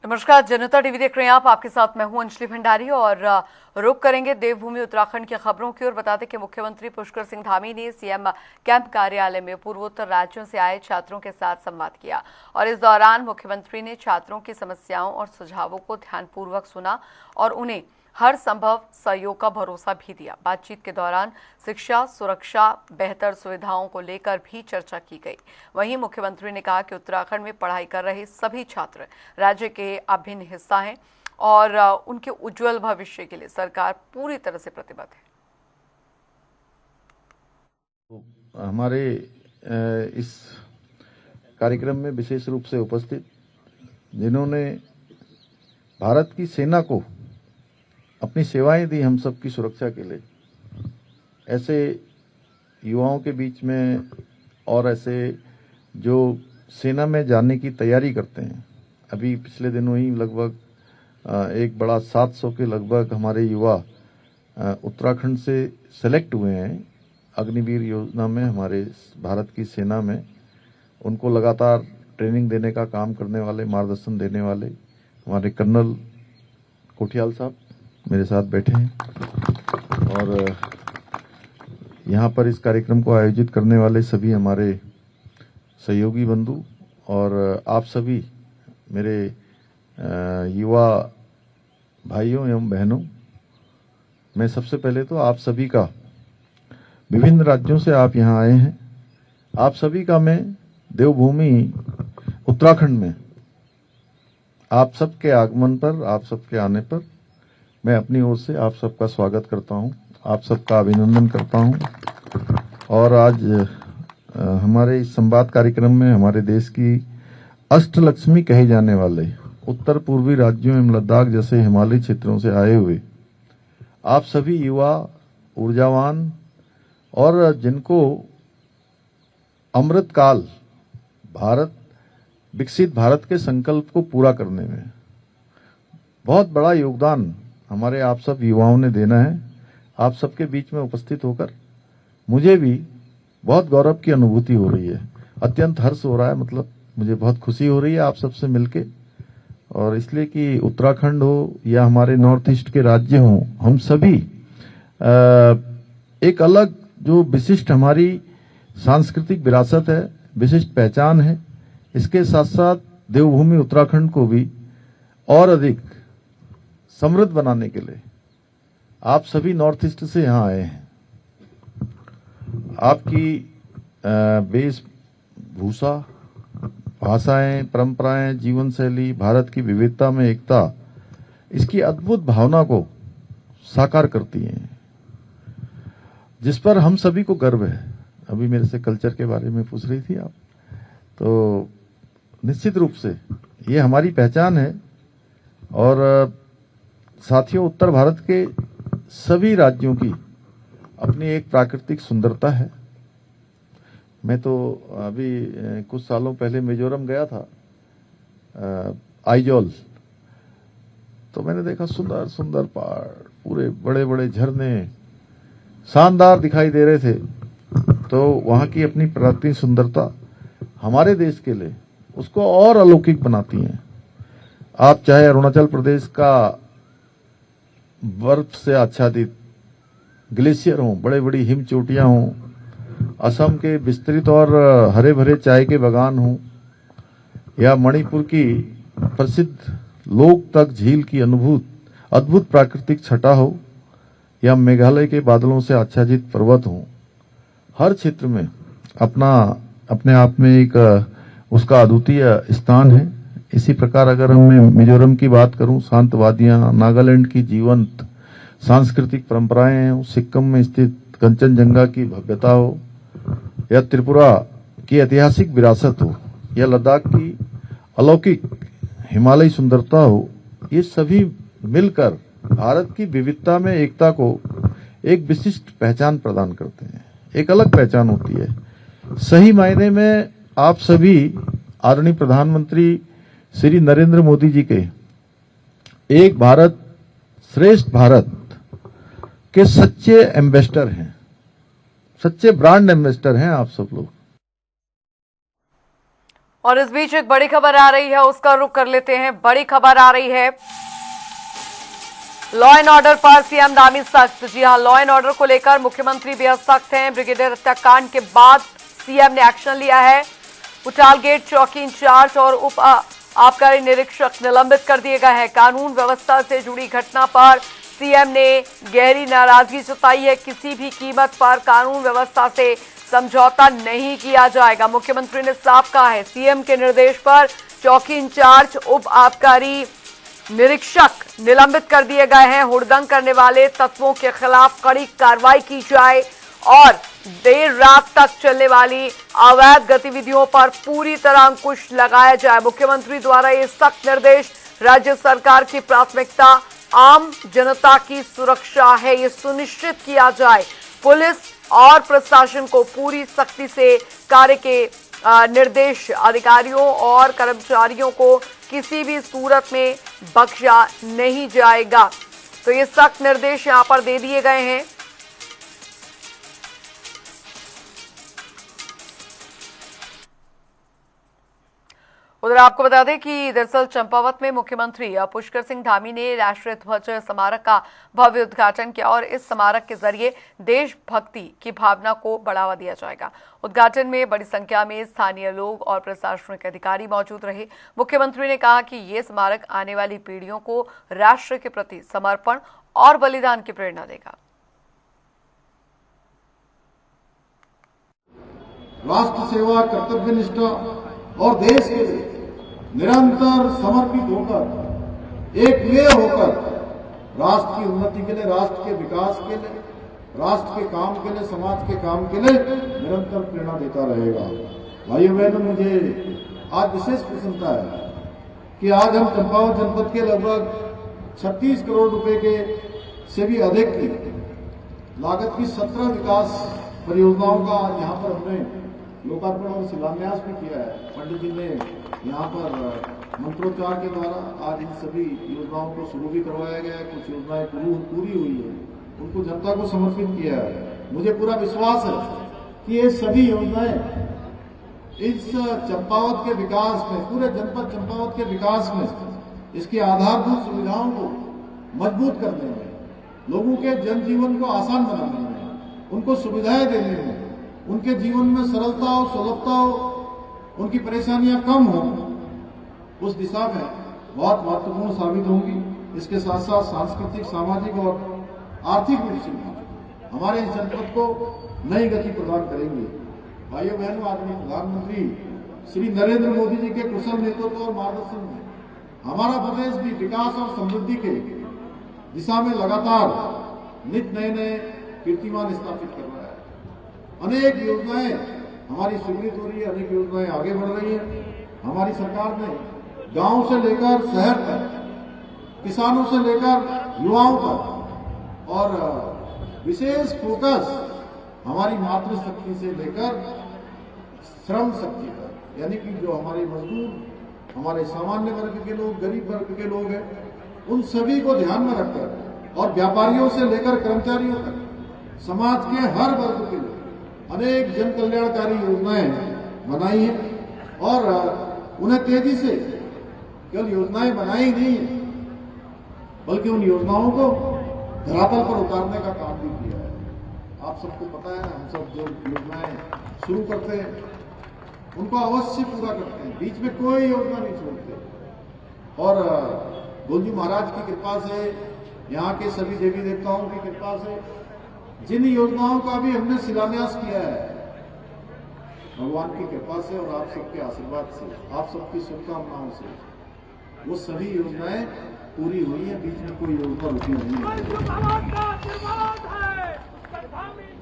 नमस्कार, जनता टीवी देख रहे हैं आप। आपके साथ मैं हूं अंजलि भंडारी और रुक करेंगे देवभूमि उत्तराखंड की खबरों की ओर। बता दें कि मुख्यमंत्री पुष्कर सिंह धामी ने सीएम कैंप कार्यालय में पूर्वोत्तर राज्यों से आए छात्रों के साथ संवाद किया और इस दौरान मुख्यमंत्री ने छात्रों की समस्याओं और सुझावों को ध्यानपूर्वक सुना और उन्हें हर संभव सहयोग का भरोसा भी दिया। बातचीत के दौरान शिक्षा, सुरक्षा, बेहतर सुविधाओं को लेकर भी चर्चा की गई। वहीं मुख्यमंत्री ने कहा कि उत्तराखंड में पढ़ाई कर रहे सभी छात्र राज्य के अभिन्न हिस्सा हैं और उनके उज्जवल भविष्य के लिए सरकार पूरी तरह से प्रतिबद्ध है। हमारे इस कार्यक्रम में विशेष रूप से उपस्थित जिन्होंने भारत की सेना को अपनी सेवाएं दी हम सब की सुरक्षा के लिए, ऐसे युवाओं के बीच में और ऐसे जो सेना में जाने की तैयारी करते हैं, अभी पिछले दिनों ही लगभग एक बड़ा 700 के लगभग हमारे युवा उत्तराखंड से सेलेक्ट हुए हैं अग्निवीर योजना में, हमारे भारत की सेना में। उनको लगातार ट्रेनिंग देने का काम करने वाले, मार्गदर्शन देने वाले हमारे कर्नल कोठियाल साहब मेरे साथ बैठे हैं और यहाँ पर इस कार्यक्रम को आयोजित करने वाले सभी हमारे सहयोगी बंधु और आप सभी मेरे युवा भाइयों एवं बहनों, मैं सबसे पहले तो आप सभी का, विभिन्न राज्यों से आप यहाँ आए हैं, आप सभी का मैं देवभूमि उत्तराखंड में आप सबके आगमन पर, आप सबके आने पर मैं अपनी ओर से आप सबका स्वागत करता हूं, आप सबका अभिनंदन करता हूं। और आज हमारे इस संवाद कार्यक्रम में हमारे देश की अष्टलक्ष्मी कहे जाने वाले उत्तर पूर्वी राज्यों एवं लद्दाख जैसे हिमालयी क्षेत्रों से आए हुए आप सभी युवा, ऊर्जावान और जिनको अमृतकाल भारत, विकसित भारत के संकल्प को पूरा करने में बहुत बड़ा योगदान हमारे आप सब युवाओं ने देना है। आप सबके बीच में उपस्थित होकर मुझे भी बहुत गौरव की अनुभूति हो रही है, अत्यंत हर्ष हो रहा है, मतलब मुझे बहुत खुशी हो रही है आप सबसे मिलके। और इसलिए कि उत्तराखंड हो या हमारे नॉर्थ ईस्ट के राज्य हों, हम सभी एक अलग जो विशिष्ट हमारी सांस्कृतिक विरासत है, विशिष्ट पहचान है, इसके साथ साथ देवभूमि उत्तराखंड को भी और अधिक समृद्ध बनाने के लिए आप सभी नॉर्थ ईस्ट से यहाँ आए हैं। आपकी वेशभूषा, भाषाएं, परंपराएं, जीवन शैली, भारत की विविधता में एकता, इसकी अद्भुत भावना को साकार करती हैं, जिस पर हम सभी को गर्व है। अभी मेरे से कल्चर के बारे में पूछ रही थी आप, तो निश्चित रूप से ये हमारी पहचान है। और साथियों, उत्तर भारत के सभी राज्यों की अपनी एक प्राकृतिक सुंदरता है। मैं तो अभी कुछ सालों पहले मिजोरम गया था, आइजोल, तो मैंने देखा सुंदर सुंदर पहाड़, पूरे बड़े बड़े झरने शानदार दिखाई दे रहे थे। तो वहां की अपनी प्राकृतिक सुंदरता हमारे देश के लिए उसको और अलौकिक बनाती हैं। आप चाहे अरुणाचल प्रदेश का बर्फ से आच्छादित ग्लेशियर हों, बड़े बड़ी हिम चोटियां हों, असम के विस्तृत और हरे भरे चाय के बागान हों, या मणिपुर की प्रसिद्ध लोकतक झील की अद्भुत प्राकृतिक छटा हो, या मेघालय के बादलों से आच्छादित पर्वत हों, हर क्षेत्र में अपने आप में एक उसका अद्वितीय स्थान है। इसी प्रकार अगर मैं मिजोरम की बात करूं, शांत वादियां, नागालैंड की जीवंत सांस्कृतिक परंपराएं हो, सिक्किम में स्थित कंचनजंगा की भव्यता हो, या त्रिपुरा की ऐतिहासिक विरासत हो, या लद्दाख की अलौकिक हिमालयी सुंदरता हो, ये सभी मिलकर भारत की विविधता में एकता को एक विशिष्ट पहचान प्रदान करते हैं, एक अलग पहचान होती है। सही मायने में आप सभी आदरणीय प्रधानमंत्री श्री नरेंद्र मोदी जी के एक भारत श्रेष्ठ भारत के सच्चे एम्बेसडर हैं, सच्चे ब्रांड एम्बेसडर हैं आप सब लोग। और इस बीच एक बड़ी खबर आ रही है, उसका रुख कर लेते हैं। बड़ी खबर आ रही है, लॉ एंड ऑर्डर पर सीएम धामी सख्त। जी हां, लॉ एंड ऑर्डर को लेकर मुख्यमंत्री बेहद सख्त हैं। ब्रिगेडियर हत्याकांड के बाद सीएम ने एक्शन लिया है। उचाल गेट चौकी इंचार्ज और उप आबकारी निरीक्षक निलंबित कर दिए गए हैं। कानून व्यवस्था से जुड़ी घटना पर सीएम ने गहरी नाराजगी जताई है। किसी भी कीमत पर कानून व्यवस्था से समझौता नहीं किया जाएगा। मुख्यमंत्री ने साफ कहा है, सीएम के निर्देश पर चौकी इंचार्ज उप आबकारी निरीक्षक निलंबित कर दिए गए हैं। हुड़दंग करने वाले तत्वों के खिलाफ कड़ी कार्रवाई की जाए और देर रात तक चलने वाली अवैध गतिविधियों पर पूरी तरह अंकुश लगाया जाए। मुख्यमंत्री द्वारा ये सख्त निर्देश, राज्य सरकार की प्राथमिकता आम जनता की सुरक्षा है। ये सुनिश्चित किया जाए पुलिस और प्रशासन को पूरी सख्ती से कार्य के निर्देश अधिकारियों और कर्मचारियों को किसी भी सूरत में बख्शा नहीं जाएगा। तो ये सख्त निर्देश यहां पर दे दिए गए हैं। उधर आपको बता दें कि दरअसल चंपावत में मुख्यमंत्री पुष्कर सिंह धामी ने राष्ट्रीय ध्वज स्मारक का भव्य उद्घाटन किया और इस स्मारक के जरिए देशभक्ति की भावना को बढ़ावा दिया जाएगा। उद्घाटन में बड़ी संख्या में स्थानीय लोग और प्रशासनिक अधिकारी मौजूद रहे। मुख्यमंत्री ने कहा कि ये स्मारक आने वाली पीढ़ियों को राष्ट्र के प्रति समर्पण और बलिदान की प्रेरणा देगा। राष्ट्र सेवा, कर्तव्य निष्ठा और देश के लिए निरंतर समर्पित होकर, एक वे होकर राष्ट्र की उन्नति के लिए, राष्ट्र के विकास के लिए, राष्ट्र के काम के लिए, समाज के काम के लिए निरंतर प्रेरणा देता रहेगा। भाइयों बहनों, मुझे आज विशेष प्रसन्नता है कि आज हम चंपावत जनपद के लगभग 36 करोड़ रुपए के से भी अधिक की लागत की 17 विकास परियोजनाओं का आज यहाँ पर हमने लोकार्पण और शिलान्यास भी किया है। पंडित जी ने यहाँ पर मंत्रोच्चार के द्वारा आज इन सभी योजनाओं को शुरू भी करवाया गया है। कुछ योजनाएं पूरी हुई है, उनको जनता को समर्पित किया है। मुझे पूरा विश्वास है कि ये सभी योजनाएं इस चंपावत के विकास में, पूरे जनपद चंपावत के विकास में, इसकी आधारभूत सुविधाओं को मजबूत करने में, लोगों के जनजीवन को आसान बनाने में, उनको सुविधाएं देने में, उनके जीवन में सरलता हो, सुलभता हो, उनकी परेशानियां कम हो, उस दिशा में बहुत महत्वपूर्ण साबित होंगी। इसके साथ साथ सांस्कृतिक, सामाजिक और आर्थिक रूप से हमारे इस जनपद को नई गति प्रदान करेंगे। भाइयों बहनों, आदरणीय प्रधानमंत्री श्री नरेंद्र मोदी जी के कुशल नेतृत्व और मार्गदर्शन में हमारा प्रदेश भी विकास और समृद्धि के दिशा में लगातार नित नए कीर्तिमान स्थापित कर रहा है। अनेक योजनाएं हमारी स्वीकृत हो रही है, अनेक योजनाएं आगे बढ़ रही हैं। हमारी सरकार ने गांव से लेकर शहर तक, किसानों से लेकर युवाओं तक और विशेष फोकस हमारी मातृशक्ति से लेकर श्रम शक्ति तक, यानी कि जो हमारे मजदूर, हमारे सामान्य वर्ग के लोग, गरीब वर्ग के लोग हैं, उन सभी को ध्यान में रखकर और व्यापारियों से लेकर कर्मचारियों तक समाज के हर वर्ग के लिए अनेक जन कल्याणकारी योजनाएं बनाई हैं और उन्हें तेजी से केवल योजनाएं बनाई नहीं है, बल्कि उन योजनाओं को धरातल पर उतारने का काम भी किया है। आप सबको पता है, हम सब जो योजनाएं शुरू करते हैं उनको अवश्य पूरा करते हैं, बीच में कोई योजना नहीं छोड़ते। और गोलजी महाराज की कृपा से, यहाँ के सभी देवी देवताओं की कृपा से जिन योजनाओं का भी हमने शिलान्यास किया है, भगवान की कृपा से और आप सबके आशीर्वाद से, आप सबकी शुभकामनाओं से, वो सभी योजनाएं पूरी हुई है। बीच में कोई योजना रुकी नहीं है।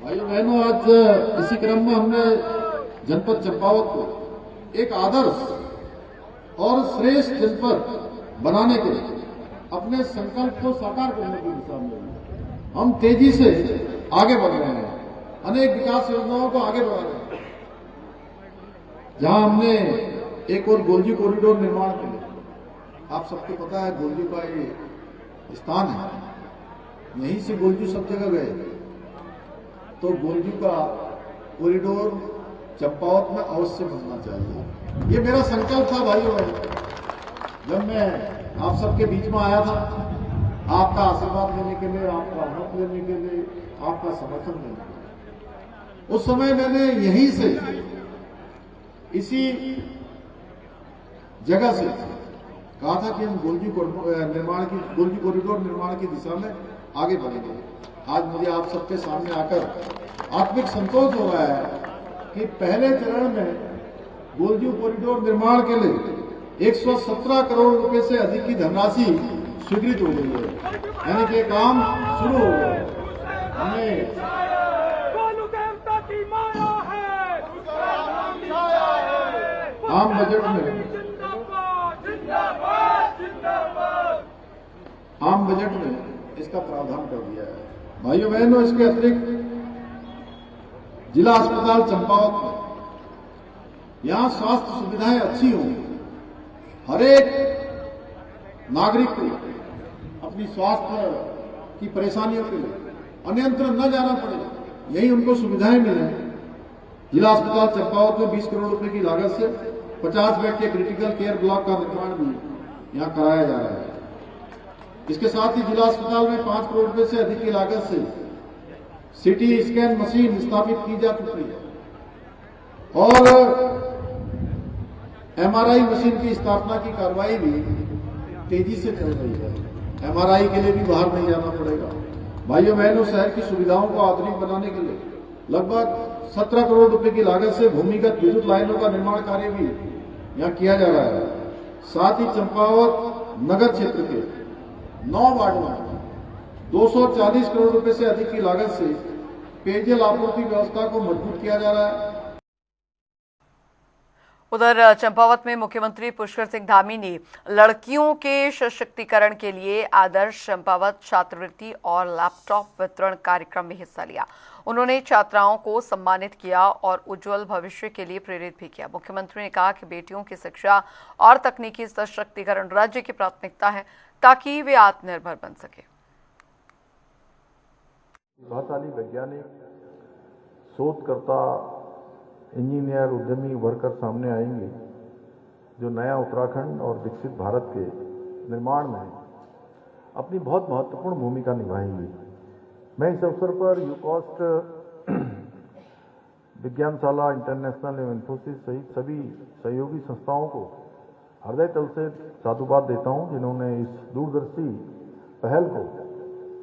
भाइयों बहनों, आज इसी क्रम में हमने जनपद चंपावत को एक आदर्श और श्रेष्ठ जनपद बनाने के लिए अपने संकल्प को साकार करने की दिशा में हम तेजी से आगे बढ़ रहे हैं। अनेक विकास योजनाओं को आगे बढ़ा रहे हैं। जहां हमने एक और गोलजी कॉरिडोर निर्माण किया, आप सबको पता है गोलजी का ये स्थान है, यहीं से गोलजी सब जगह गए, तो गोलजी का कॉरिडोर चंपावत में अवश्य बनना चाहिए। ये मेरा संकल्प था भाइयों। जब मैं आप सबके बीच में आया था, आपका आशीर्वाद लेने के लिए, आपका मत लेने के लिए, आपका समर्थन लेने के लिए, उस समय मैंने यहीं से, इसी जगह से कहा था कि हम गोलजी कॉरिडोर निर्माण की दिशा में आगे बढ़ेंगे। आज मुझे आप सबके सामने आकर आत्मिक संतोष हो रहा है कि पहले चरण में गोलजी कॉरिडोर निर्माण के लिए 117 करोड़ रुपए से अधिक की धनराशि स्वीकृत हो गई है, यानी कि काम शुरू हो गया है। हमें आम बजट में इसका प्रावधान कर दिया है। भाइयों बहनों, इसके अतिरिक्त जिला अस्पताल चंपावत में यहां स्वास्थ्य सुविधाएं अच्छी होंगी, हर एक नागरिक को अपनी स्वास्थ्य की परेशानियों के लिए अन्यत्र न जाना पड़े, यही उनको सुविधाएं मिले। जिला अस्पताल चंपावत में 20 करोड़ रुपए की लागत से 50 बेड के क्रिटिकल केयर ब्लॉक का निर्माण भी यहां कराया जा रहा है। इसके साथ ही जिला अस्पताल में 5 करोड़ रुपए से अधिक की लागत से सीटी स्कैन मशीन स्थापित की जा चुकी है और एमआरआई मशीन की स्थापना की कार्रवाई भी तेजी से चल रही है। एमआरआई के लिए भी बाहर नहीं जाना पड़ेगा। भाइयों बहनों, शहर की सुविधाओं को आधुनिक बनाने के लिए लगभग 17 करोड़ रुपए की लागत से भूमिगत विद्युत लाइनों का निर्माण कार्य भी यहां किया जा रहा है। साथ ही चंपावत नगर क्षेत्र के 9 वार्डों में 240 करोड़ रुपए से अधिक की लागत से पेयजल आपूर्ति व्यवस्था को मजबूत किया जा रहा है। उधर चंपावत में मुख्यमंत्री पुष्कर सिंह धामी ने लड़कियों के सशक्तिकरण के लिए आदर्श चंपावत छात्रवृत्ति और लैपटॉप वितरण कार्यक्रम में हिस्सा लिया। उन्होंने छात्राओं को सम्मानित किया और उज्जवल भविष्य के लिए प्रेरित भी किया। मुख्यमंत्री ने कहा कि बेटियों की शिक्षा और तकनीकी सशक्तिकरण राज्य की प्राथमिकता है ताकि वे आत्मनिर्भर बन सके। प्रतिभाशाली वैज्ञानिक, शोधकर्ता, इंजीनियर, उद्यमी वर्कर सामने आएंगे जो नया उत्तराखंड और विकसित भारत के निर्माण में अपनी बहुत महत्वपूर्ण भूमिका निभाएंगे। मैं इस अवसर पर यूकॉस्ट, विज्ञानशाला इंटरनेशनल एवं इन्फोसिस सहित सभी सहयोगी संस्थाओं को हृदय तल से साधुवाद देता हूं, जिन्होंने इस दूरदर्शी पहल को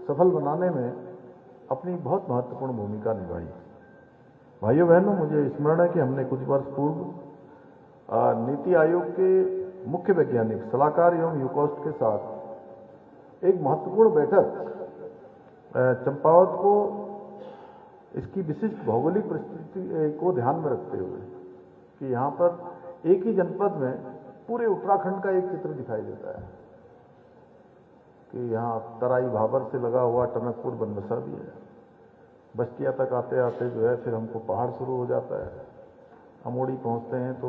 सफल बनाने में अपनी बहुत महत्वपूर्ण भूमिका निभाई। भाइयों बहनों, मुझे स्मरण है कि हमने कुछ वर्ष पूर्व नीति आयोग के मुख्य वैज्ञानिक, सलाहकार एवं यूकॉस्ट के साथ एक महत्वपूर्ण बैठक चंपावत को इसकी विशिष्ट भौगोलिक परिस्थिति को ध्यान में रखते हुए कि यहाँ पर एक ही जनपद में पूरे उत्तराखंड का एक चित्र दिखाई देता है कि यहाँ तराई भाबर से लगा हुआ टनकपुर बनबसा भी है। बस्तिया तक आते आते जो है फिर हमको पहाड़ शुरू हो जाता है। अमोड़ी पहुँचते हैं तो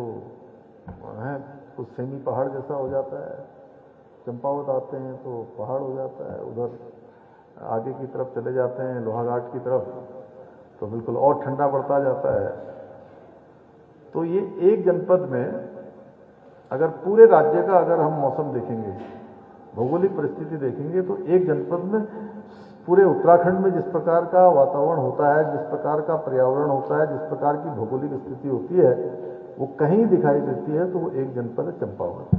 है कुछ सेमी पहाड़ जैसा हो जाता है। चंपावत आते हैं तो पहाड़ हो जाता है। उधर आगे की तरफ चले जाते हैं लोहाघाट की तरफ तो बिल्कुल और ठंडा पड़ता जाता है। तो ये एक जनपद में अगर पूरे राज्य का अगर हम मौसम देखेंगे, भौगोलिक परिस्थिति देखेंगे तो एक जनपद में पूरे उत्तराखंड में जिस प्रकार का वातावरण होता है, जिस प्रकार का पर्यावरण होता है, जिस प्रकार की भौगोलिक स्थिति होती है, वो कहीं दिखाई देती है तो वो एक जनपद है चंपावत।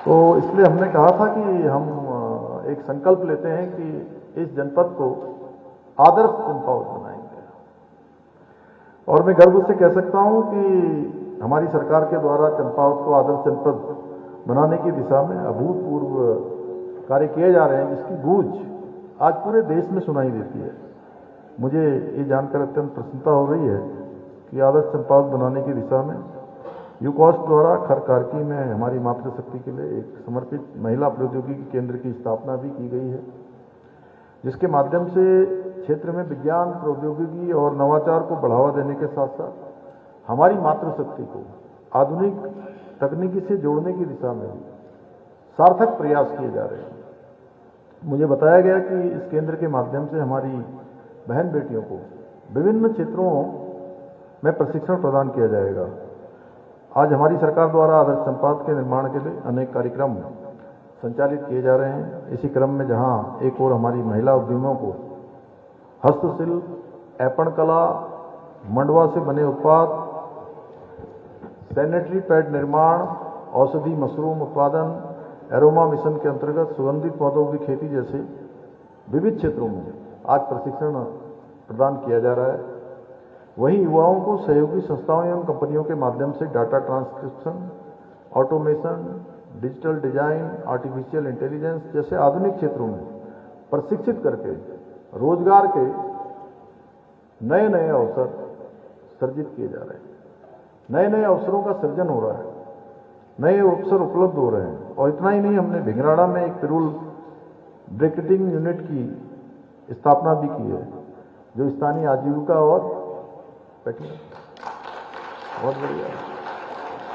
तो इसलिए हमने कहा था कि हम एक संकल्प लेते हैं कि इस जनपद को आदर्श चंपावत बनाएंगे। और मैं गर्व से कह सकता हूं कि हमारी सरकार के द्वारा चंपावत को आदर्श जनपद बनाने की दिशा में अभूतपूर्व कार्य किए जा रहे हैं, जिसकी गूंज आज पूरे देश में सुनाई देती है। मुझे ये जानकर अत्यंत प्रसन्नता हो रही है कि आदर्श चंपावत बनाने की दिशा में यूकॉस्ट द्वारा खरकार्की में हमारी मातृशक्ति के लिए एक समर्पित महिला प्रौद्योगिकी केंद्र की स्थापना भी की गई है, जिसके माध्यम से क्षेत्र में विज्ञान, प्रौद्योगिकी और नवाचार को बढ़ावा देने के साथ साथ हमारी मातृशक्ति को आधुनिक तकनीकी से जोड़ने की दिशा में भी सार्थक प्रयास किए जा रहे हैं। मुझे बताया गया कि इस केंद्र के माध्यम से हमारी बहन बेटियों को विभिन्न क्षेत्रों में प्रशिक्षण प्रदान किया जाएगा। आज हमारी सरकार द्वारा आदर्श संपाद के निर्माण के लिए अनेक कार्यक्रम संचालित किए जा रहे हैं। इसी क्रम में जहां एक और हमारी महिला उद्यमियों को हस्तशिल्प, ऐपण कला, मंडवा से बने उत्पाद, सैनिटरी पैड निर्माण, औषधि मशरूम उत्पादन, एरोमा मिशन के अंतर्गत सुगंधित पौधों की खेती जैसे विविध क्षेत्रों में आज प्रशिक्षण प्रदान किया जा रहा है। वहीं युवाओं को सहयोगी संस्थाओं एवं कंपनियों के माध्यम से data transcription, automation, digital design, artificial intelligence जैसे आधुनिक क्षेत्रों में प्रशिक्षित करके रोजगार के नए नए अवसर सर्जित किए जा रहे हैं। नए नए अवसरों का सृजन हो रहा है, नए अवसर उपलब्ध हो रहे हैं। और इतना ही नहीं, हमने भिंगराड़ा में एक पिरूल ब्रिकेटिंग यूनिट की स्थापना भी की है, जो स्थानीय आजीविका और बहुत बढ़िया,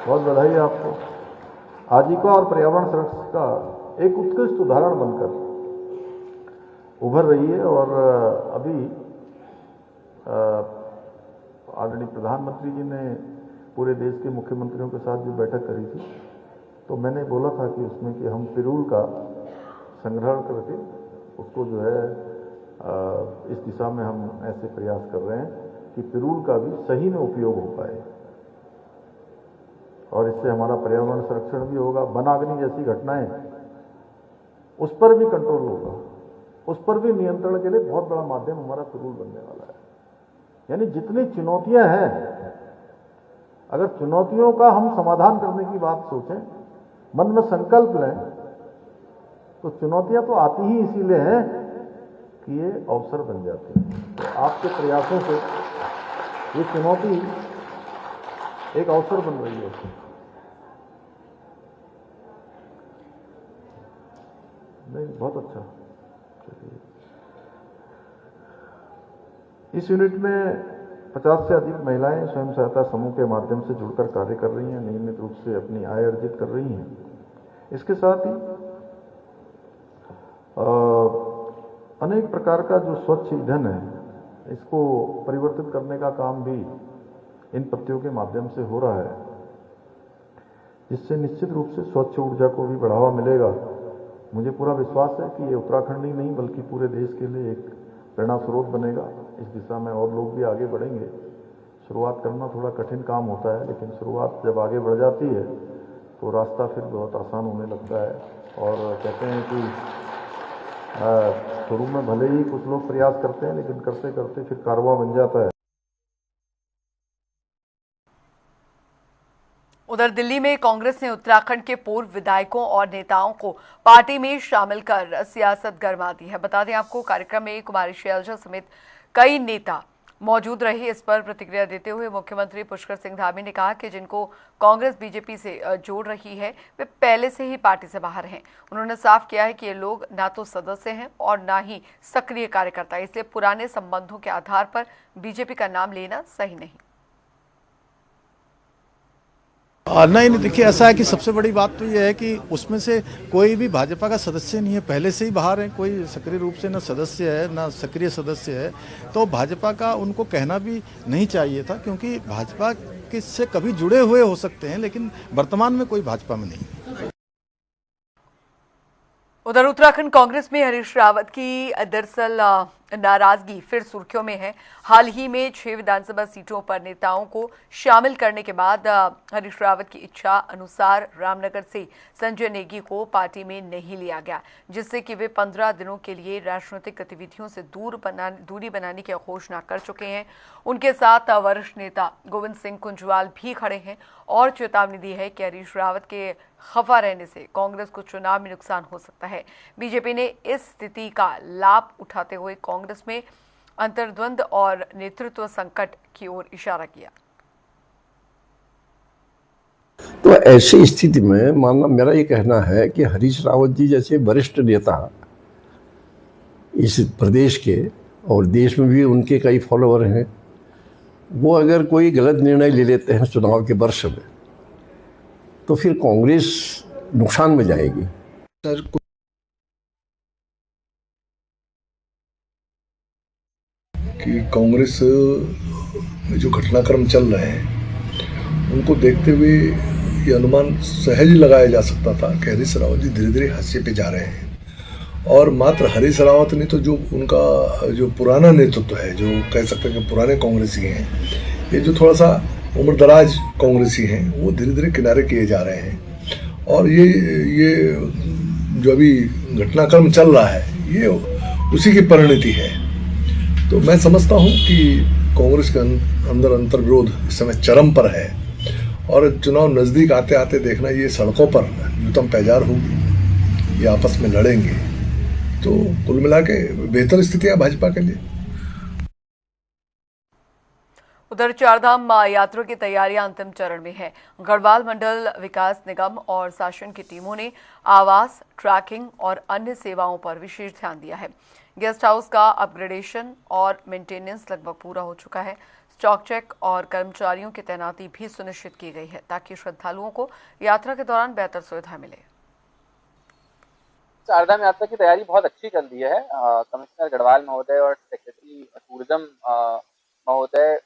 बहुत बधाई है आपको। आजीविका और पर्यावरण संरक्षण का एक उत्कृष्ट उदाहरण बनकर उभर रही है। और अभी ऑलरेडी प्रधानमंत्री जी ने पूरे देश के मुख्यमंत्रियों के साथ जो बैठक करी थी, तो मैंने बोला था कि उसमें कि हम पिरूल का संग्रहण करके उसको जो है इस दिशा में हम ऐसे प्रयास कर रहे हैं कि पिरूल का भी सही में उपयोग हो पाए और इससे हमारा पर्यावरण संरक्षण भी होगा। वनाग्नि जैसी घटनाएं, उस पर भी कंट्रोल होगा, उस पर भी नियंत्रण के लिए बहुत बड़ा माध्यम हमारा पिरूल बनने वाला है। यानी जितनी चुनौतियां हैं, अगर चुनौतियों का हम समाधान करने की बात सोचें, मन में संकल्प लें, तो चुनौतियां तो आती ही इसीलिए हैं कि ये अवसर बन जाते हैं। तो आपके प्रयासों से ये चुनौती एक अवसर बन रही है। नहीं, बहुत अच्छा। इस यूनिट में 50 से अधिक महिलाएं स्वयं सहायता समूह के माध्यम से जुड़कर कार्य कर रही हैं, नियमित रूप से अपनी आय अर्जित कर रही हैं। इसके साथ ही अनेक प्रकार का जो स्वच्छ ईंधन है, इसको परिवर्तित करने का काम भी इन पत्तियों के माध्यम से हो रहा है, जिससे निश्चित रूप से स्वच्छ ऊर्जा को भी बढ़ावा मिलेगा। मुझे पूरा विश्वास है कि ये उत्तराखंड ही नहीं बल्कि पूरे देश के लिए एक प्रेरणा स्रोत बनेगा। इस दिशा में और लोग भी आगे बढ़ेंगे। शुरुआत करना थोड़ा कठिन काम होता है, लेकिन शुरुआत जब आगे बढ़ जाती है तो रास्ता फिर बहुत आसान होने लगता है। और कहते हैं कि शुरू में भले ही कुछ लोग प्रयास करते हैं, लेकिन करते करते फिर कारवां बन जाता है। उधर दिल्ली में कांग्रेस ने उत्तराखंड के पूर्व विधायकों और नेताओं को पार्टी में शामिल कर सियासत गरमा दी है। बता दें आपको, कार्यक्रम में कुमारी शैलजा समेत कई नेता मौजूद रहे। इस पर प्रतिक्रिया देते हुए मुख्यमंत्री पुष्कर सिंह धामी ने कहा कि जिनको कांग्रेस बीजेपी से जोड़ रही है वे पहले से ही पार्टी से बाहर हैं। उन्होंने साफ किया है कि ये लोग ना तो सदस्य हैं और ना ही सक्रिय कार्यकर्ता, इसलिए पुराने संबंधों के आधार पर बीजेपी का नाम लेना सही नहीं। नहीं, देखिए ऐसा है कि सबसे बड़ी बात तो ये है कि उसमें से कोई भी भाजपा का सदस्य नहीं है, पहले से ही बाहर है। कोई सक्रिय रूप से न सदस्य है न सक्रिय सदस्य है, तो भाजपा का उनको कहना भी नहीं चाहिए था, क्योंकि भाजपा के से कभी जुड़े हुए हो सकते हैं, लेकिन वर्तमान में कोई भाजपा में नहीं। उधर उत्तराखंड कांग्रेस में हरीश रावत की दरअसल नाराजगी फिर सुर्खियों में है। हाल ही में 6 विधानसभा सीटों पर नेताओं को शामिल करने के बाद हरीश रावत की इच्छा अनुसार रामनगर से संजय नेगी को पार्टी में नहीं लिया गया, जिससे कि वे 15 दिनों के लिए राजनीतिक गतिविधियों से दूरी बनाने की घोषणा कर चुके हैं। उनके साथ वरिष्ठ नेता गोविंद सिंह कुंजवाल भी खड़े हैं और चेतावनी दी है कि हरीश रावत के खफा रहने से कांग्रेस को चुनाव में नुकसान हो सकता है। बीजेपी ने इस स्थिति का लाभ उठाते हुए कांग्रेस में अंतर्द्वंद और नेतृत्व संकट की ओर इशारा किया। तो ऐसी स्थिति में मानना मेरा ये कहना है कि हरीश रावत जी जैसे वरिष्ठ नेता इस प्रदेश के और देश में भी उनके कई फॉलोअर हैं, वो अगर कोई गलत निर्णय ले लेते हैं चुनाव के वर्ष में, तो फिर कांग्रेस नुकसान में जाएगी। कि कांग्रेस में जो घटनाक्रम चल रहे हैं उनको देखते हुए ये अनुमान सहज लगाया जा सकता था कि हरीश रावत जी धीरे धीरे हाशिए पे जा रहे हैं। और मात्र हरीश रावत ने तो जो उनका जो पुराना नेतृत्व है, जो कह सकते हैं कि पुराने कांग्रेसी हैं, ये जो थोड़ा सा उम्रदराज कांग्रेसी हैं, वो धीरे धीरे किनारे किए जा रहे हैं। और ये जो अभी घटनाक्रम चल रहा है ये उसी की परिणति है। तो मैं समझता हूँ कि कांग्रेस के अंदर अंतर्विरोध इस समय चरम पर है और चुनाव नज़दीक आते आते देखना ये सड़कों पर जूतम पैजार होगी, ये आपस में लड़ेंगे। तो कुल मिला के बेहतर स्थिति है भाजपा के लिए। उधर चारधाम यात्रा की तैयारियां अंतिम चरण में है। गढ़वाल मंडल विकास निगम और शासन की टीमों ने आवास, ट्रैकिंग और अन्य सेवाओं पर विशेष ध्यान दिया है। गेस्ट हाउस का अपग्रेडेशन और मेंटेनेंस लगभग पूरा हो चुका है। स्टॉक चेक और कर्मचारियों की तैनाती भी सुनिश्चित की गई है ताकि श्रद्धालुओं को यात्रा के दौरान बेहतर सुविधा मिले। चारधाम यात्रा की तैयारी बहुत अच्छी चल रही है। कमिश्नर गढ़वाल महोदय और सेक्रेटरी टूरिज्म महोदय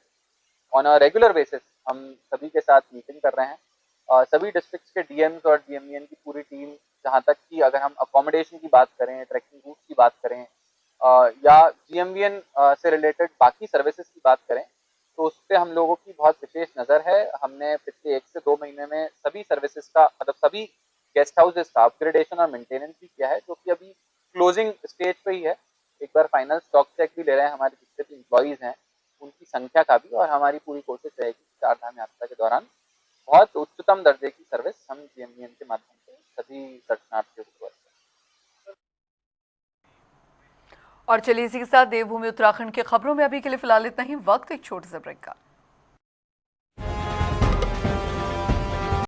ऑन अ रेगुलर बेसिस हम सभी के साथ मीटिंग कर रहे हैं। सभी डिस्ट्रिक्ट्स के डीएम्स और डीएमईएन की पूरी टीम, जहां तक कि अगर हम अकोमोडेशन की बात करें, ट्रैकिंग रूट की बात करें या जीएमवीएन से रिलेटेड बाकी सर्विसेज की बात करें, तो उस पर हम लोगों की बहुत विशेष नज़र है। हमने पिछले 1 से 2 महीने में सभी सर्विसेज का, मतलब सभी गेस्ट हाउसेज का अपग्रेडेशन और मेंटेनेंस भी किया है, जो कि अभी क्लोजिंग स्टेज पे ही है। एक बार फाइनल स्टॉक चेक भी ले रहे हैं हमारे जितने भी एम्प्लॉइज हैं उनकी संख्या का भी, और हमारी पूरी कोशिश रहेगी कि चारधाम यात्रा के दौरान बहुत उच्चतम दर्जे की सर्विस हम जीएमवीएन के माध्यम से सभी दर्शनार्थियों को प्रोवाइड करें। और चलिए इसी के साथ देवभूमि उत्तराखंड की खबरों में अभी के लिए फिलहाल इतना ही। वक्त एक छोटे से ब्रेक का।